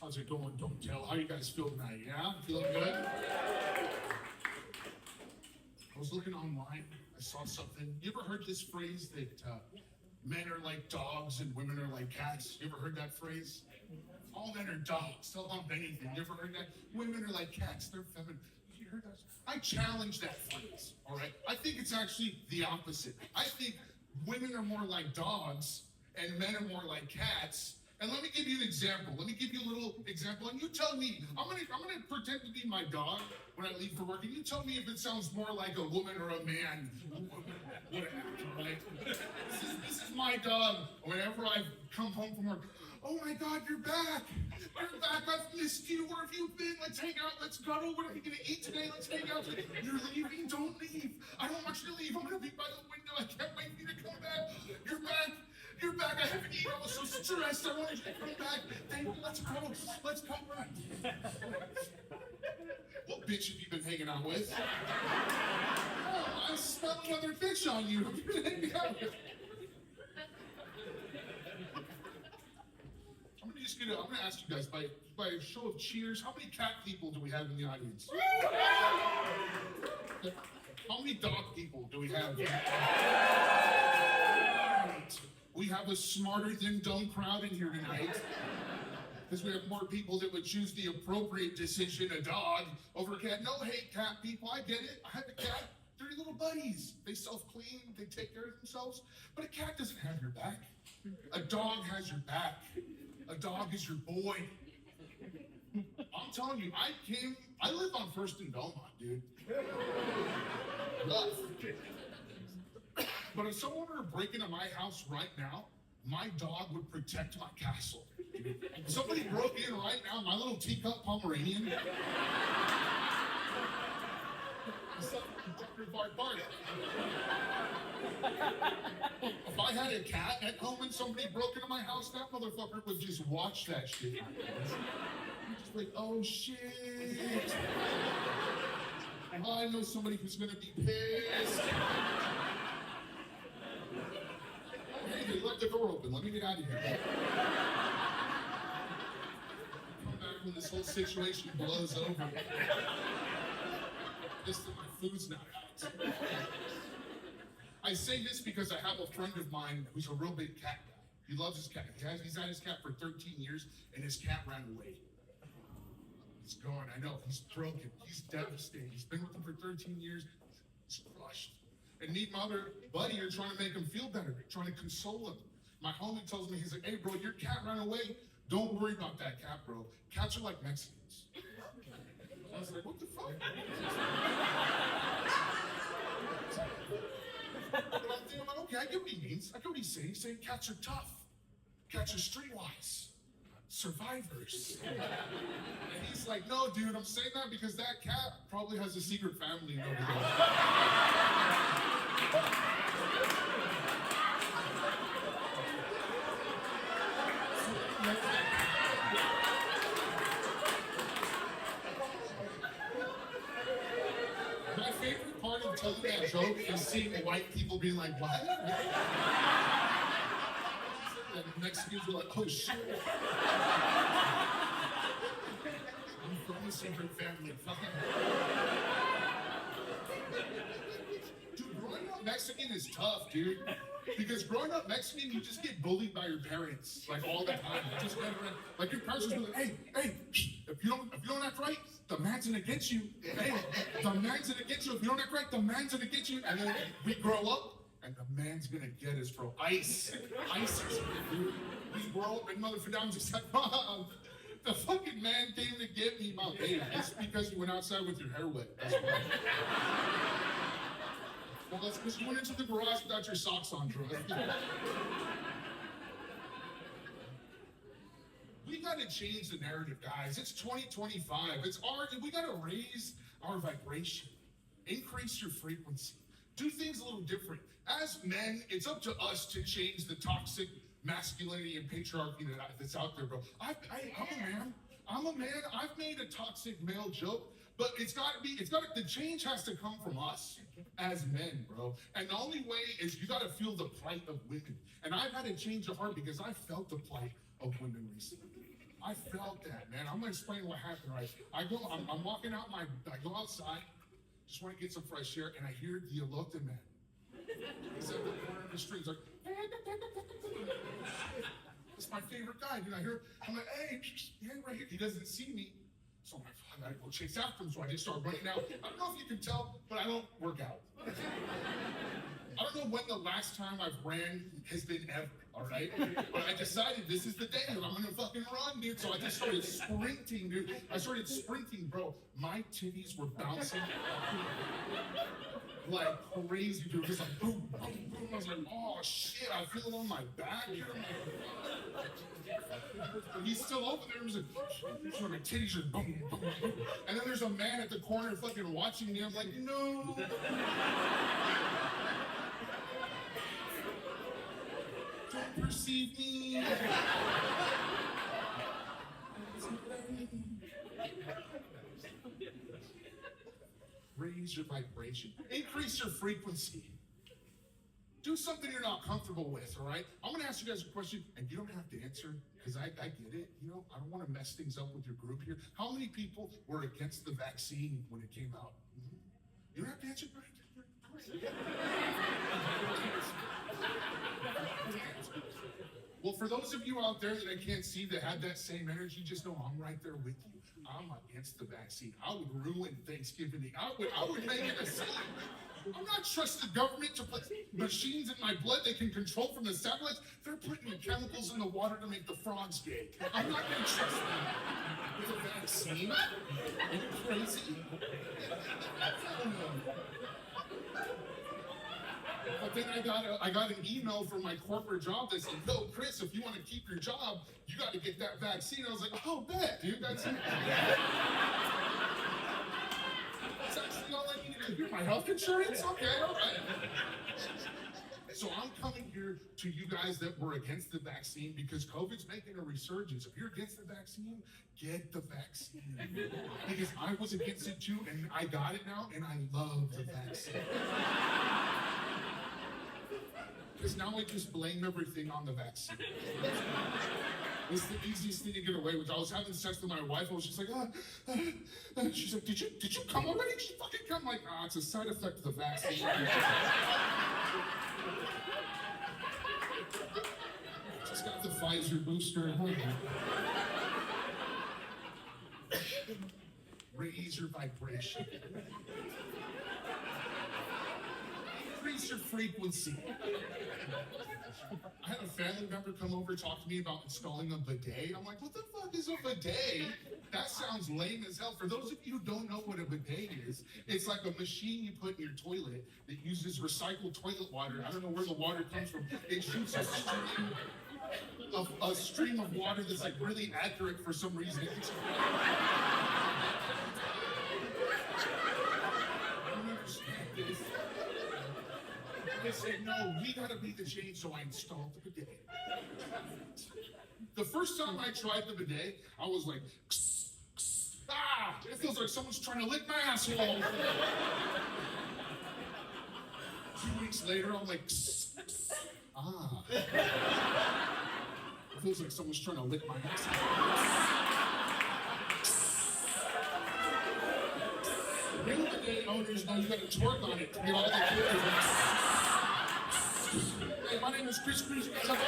How's it going? Don't tell. How you guys feel tonight? Yeah? Feeling good? I was looking online. I saw something. You ever heard this phrase that men are like dogs and women are like cats? You ever heard that phrase? All men are dogs. They'll hump anything. You ever heard that? Women are like cats. They're feminine. You heard that? I challenge that phrase. All right. I think it's actually the opposite. I think women are more like dogs and men are more like cats. And let me give you an example. Let me give you a little example. And you tell me, I'm gonna pretend to be my dog when I leave for work. And you tell me if it sounds more like a woman or a man. What happened, right? This is my dog. Whenever I come home from work, oh my God, you're back. You're back. I've missed you. Where have you been? Let's hang out. Let's cuddle. What are we gonna eat today? Let's hang out today. You're leaving. Don't leave. I don't want you to leave. I'm gonna be by the window. I can't wait for you to come back. You're back. You're back. I haven't eaten. I was so stressed. I wanted you to come back. Thank you. Let's go. Let's come back. What bitch have you been hanging out with? Oh, I smell another bitch on you. Have you been hanging out with? I'm gonna ask you guys by a show of cheers, how many cat people do we have in the audience? How many dog people do we have? We have a smarter than dumb crowd in here tonight. Because we have more people that would choose the appropriate decision, a dog, over a cat. No hate cat people, I get it. I have a cat. They're your little buddies. They self-clean, they take care of themselves. But a cat doesn't have your back. A dog has your back. A dog is your boy. I'm telling you, I live on First and Belmont, dude. Rough. But if someone were to break into my house right now, my dog would protect my castle. If somebody broke in right now, my little teacup Pomeranian. If I had a cat at home and somebody broke into my house, that motherfucker would just watch that shit. Just like, oh shit. I know somebody who's gonna be pissed. Hey, they left the door open. Let me get out of here. Come back when this whole situation blows over. Just that my food's not out. I say this because I have a friend of mine who's a real big cat guy. He loves his cat. He's had his cat for 13 years, and his cat ran away. He's gone. I know. He's broken. He's devastated. He's been with him for 13 years. He's crushed. And me and my other buddy are trying to make him feel better, trying to console him. My homie tells me, he's like, hey, bro, your cat ran away. Don't worry about that cat, bro. Cats are like Mexicans. I was like, what the fuck? But I'm thinking, like, okay, I get what he means. I get what he's saying. He's saying cats are tough. Cats are streetwise. Survivors. And he's like, no, dude, I'm saying that because that cat probably has a secret family over there. My favorite part of telling that joke is seeing white people being like, what? And the Mexicans were like, oh shit. I'm from a secret family. Dude, growing up Mexican is tough, dude. Because growing up Mexican, you just get bullied by your parents, like all the time. You just never, like your parents just be like, hey, if you don't act right, the man's gonna get you. Hey, the man's gonna get you. If you don't act right, the man's gonna get you. And then we grow up, and the man's gonna get us, bro. Ice is dude. We grow up, and motherfucker, I'm just like, Mom, the fucking man came to get me, my baby. It's because you went outside with your hair wet. That's why. Well, that's because you went into the garage without your socks on, bro. We gotta change the narrative, guys. It's 2025. We gotta raise our vibration, increase your frequency, do things a little different. As men, it's up to us to change the toxic masculinity and patriarchy that's out there, bro. I'm a man. I've made a toxic male joke, but the change has to come from us as men, bro. And the only way is you gotta feel the plight of women. And I've had to change of heart because I felt the plight of women recently. I felt that, man. I'm gonna explain what happened, right? I'm walking out I go outside, just want to get some fresh air, and I hear the elote man. He's at the corner of the street. He's like, it's my favorite guy, dude. I'm like, hey, right here. He doesn't see me. So I'm like, I gotta go chase after him. So I just start running out. I don't know if you can tell, but I don't work out. I don't know when the last time I've ran has been ever, all right? But I decided this is the day that I'm gonna fucking run, dude. So I just started sprinting, dude. I started sprinting, bro. My titties were bouncing like crazy, dude. Just like boom, boom, boom. I was like, oh shit, I feel it on my back, dude. He's still over there. He's like, my titties are boom, boom, boom. And then there's a man at the corner fucking watching me. I'm like, no. Don't perceive me. Raise your vibration. Increase your frequency. Do something you're not comfortable with, all right? I'm going to ask you guys a question, and you don't have to answer, because I get it. You know, I don't want to mess things up with your group here. How many people were against the vaccine when it came out? Mm-hmm. You don't have to answer. Well, for those of you out there that I can't see that had that same energy, just know I'm right there with you. I'm against the vaccine. I would ruin Thanksgiving. I would make it a scene. I'm not trusting the government to put machines in my blood they can control from the satellites. They're putting chemicals in the water to make the frogs gay. I'm not going to trust them with a vaccine. Are you crazy? But then I got an email from my corporate job that said, "Yo, Chris, if you want to keep your job, you got to get that vaccine." I was like, "Oh, bet, dude, that's it." That's actually all I need to do. My health insurance? Okay, all right. So I'm coming here to you guys that were against the vaccine because COVID's making a resurgence. If you're against the vaccine, get the vaccine. Because I was against it too, and I got it now, and I love the vaccine. Because now I just blame everything on the vaccine. It's the easiest thing to get away with. I was having sex with my wife. I was just like, she's like, did you come already? Did you fucking come? I'm like, it's a side effect of the vaccine. Just got the Pfizer booster. Raise your vibration. Increase your frequency. I had a family member come over and talk to me about installing a bidet. I'm like, what the fuck is a bidet? That sounds lame as hell. For those of you who don't know what a bidet is, it's like a machine you put in your toilet that uses recycled toilet water. I don't know where the water comes from. It shoots a stream of water that's like really accurate for some reason. They said, no, we gotta be the change, so I installed the bidet. The first time I tried the bidet, I was like, it feels like someone's trying to lick my asshole. 2 weeks later, I'm like, it feels like someone's trying to lick my asshole. Real bidet owners know you gotta twerk on it to get all the flavors. Hey, my name is Cruz. You guys have